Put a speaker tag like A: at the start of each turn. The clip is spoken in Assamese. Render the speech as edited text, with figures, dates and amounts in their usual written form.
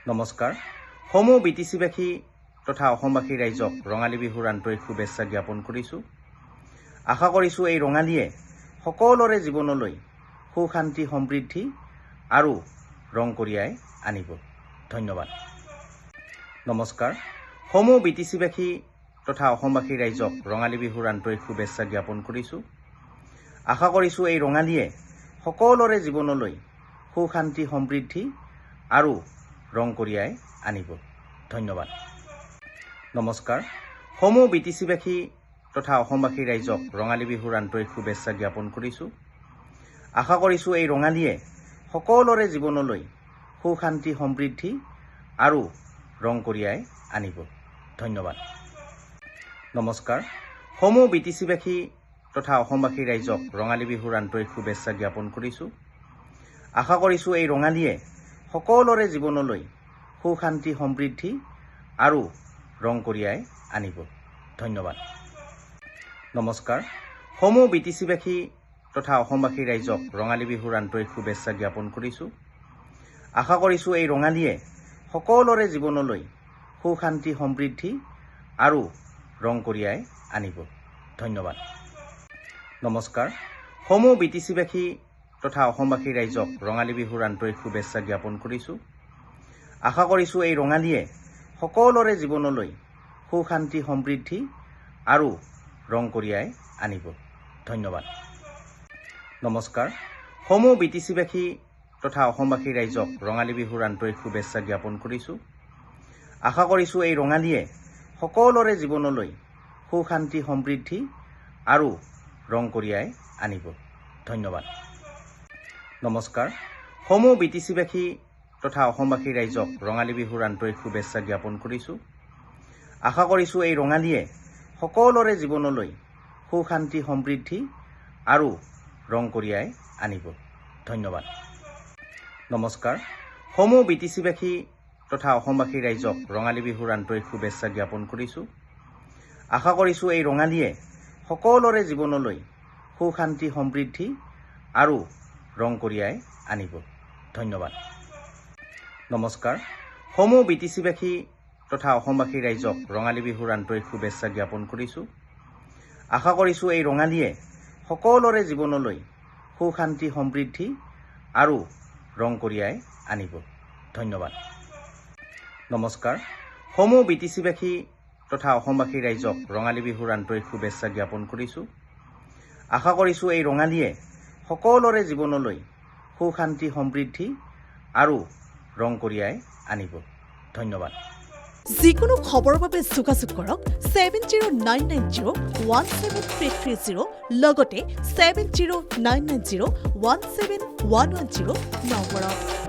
A: নমস্কাৰ সমূহ বিটিচিবাসী তথা অসমবাসী ৰাইজক ৰঙালী বিহুৰ আন্তৰিক শুভেচ্ছা জ্ঞাপন কৰিছোঁ। আশা কৰিছোঁ এই ৰঙালীয়ে সকলোৰে জীৱনলৈ সুখ শান্তি সমৃদ্ধি আৰু ৰং কঢ়িয়াই আনিব। ধন্যবাদ। নমস্কাৰ সমূহ বিটিচিবাসী তথা অসমবাসী ৰাইজক ৰঙালী বিহুৰ আন্তৰিক শুভেচ্ছা জ্ঞাপন কৰিছোঁ। আশা কৰিছোঁ এই ৰঙালীয়ে সকলোৰে জীৱনলৈ সুখ শান্তি সমৃদ্ধি আৰু ৰং কঢ়িয়াই আনিব। ধন্যবাদ। নমস্কাৰ সমূহ বিটিচিবাসী তথা অসমবাসী ৰাইজক ৰঙালী বিহুৰ আন্তৰিক শুভেচ্ছা জ্ঞাপন কৰিছোঁ। আশা কৰিছোঁ এই ৰঙালীয়ে সকলোৰে জীৱনলৈ সুখ শান্তি সমৃদ্ধি আৰু ৰং কঢ়িয়াই আনিব। ধন্যবাদ। নমস্কাৰ সমূহ বিটিচিবাসী তথা অসমবাসী ৰাইজক ৰঙালী বিহুৰ আন্তৰিক শুভেচ্ছা জ্ঞাপন কৰিছোঁ। আশা কৰিছোঁ এই ৰঙালীয়ে সকলোৰে জীৱনলৈ সুখ শান্তি সমৃদ্ধি আৰু ৰং কঢ়িয়াই আনিব। ধন্যবাদ। নমস্কাৰ সমূহ বিটিচিবাসী তথা অসমবাসী ৰাইজক ৰঙালী বিহুৰ আন্তৰিক শুভেচ্ছা জ্ঞাপন কৰিছোঁ। আশা কৰিছোঁ এই ৰঙালীয়ে সকলোৰে জীৱনলৈ সুখ শান্তি সমৃদ্ধি আৰু ৰং কঢ়িয়াই আনিব। ধন্যবাদ। নমস্কাৰ সমূহ বিটিচিবাসী তথা অসমবাসী ৰাইজক ৰঙালী বিহুৰ আন্তৰিক শুভেচ্ছা জ্ঞাপন কৰিছোঁ। আশা কৰিছোঁ এই ৰঙালীয়ে সকলোৰে জীৱনলৈ সুখ শান্তি সমৃদ্ধি আৰু ৰং কঢ়িয়াই আনিব। ধন্যবাদ। নমস্কাৰ সমূহ বিটিচিবাসী তথা অসমবাসী ৰাইজক ৰঙালী বিহুৰ আন্তৰিক শুভেচ্ছা জ্ঞাপন কৰিছোঁ। আশা কৰিছোঁ এই ৰঙালীয়ে সকলোৰে জীৱনলৈ সুখ শান্তি সমৃদ্ধি আৰু ৰং কঢ়িয়াই আনিব। ধন্যবাদ। নমস্কাৰ সমূহ বিটিচিবাসী তথা অসমবাসী ৰাইজক ৰঙালী বিহুৰ আন্তৰিক শুভেচ্ছা জ্ঞাপন কৰিছোঁ। আশা কৰিছোঁ এই ৰঙালীয়ে সকলোৰে জীৱনলৈ সুখ শান্তি সমৃদ্ধি আৰু ৰং কঢ়িয়াই আনিব। ধন্যবাদ। নমস্কাৰ সমূহ বিটিচিবাসী তথা অসমবাসী ৰাইজক ৰঙালী বিহুৰ আন্তৰিক শুভেচ্ছা জ্ঞাপন কৰিছোঁ। আশা কৰিছোঁ এই ৰঙালীয়ে সকলোৰে জীৱনলৈ সুখ শান্তি সমৃদ্ধি আৰু ৰং কঢ়িয়াই আনিব। ধন্যবাদ। নমস্কাৰ সমূহ বিটিচিবাসী তথা অসমবাসী ৰাইজক ৰঙালী বিহুৰ আন্তৰিক শুভেচ্ছা জ্ঞাপন কৰিছোঁ। আশা কৰিছোঁ এই ৰঙালীয়ে সকলোৰে জীৱনলৈ সুখ শান্তি সমৃদ্ধি আৰু ৰং কঢ়িয়াই আনিব। ধন্যবাদ। নমস্কাৰ সমূহ বিটিচিবাসী তথা অসমবাসী ৰাইজক ৰঙালী বিহুৰ আন্তৰিক শুভেচ্ছা জ্ঞাপন কৰিছোঁ। আশা কৰিছোঁ এই ৰঙালীয়ে সকলোৰে জীৱনলৈ সুখ শান্তি সমৃদ্ধি আৰু ৰং কঢ়িয়াই আনিব। ধন্যবাদ।
B: যিকোনো খবৰৰ বাবে যোগাযোগ কৰক 7099017330 লগতে 7099017110 নম্বৰত।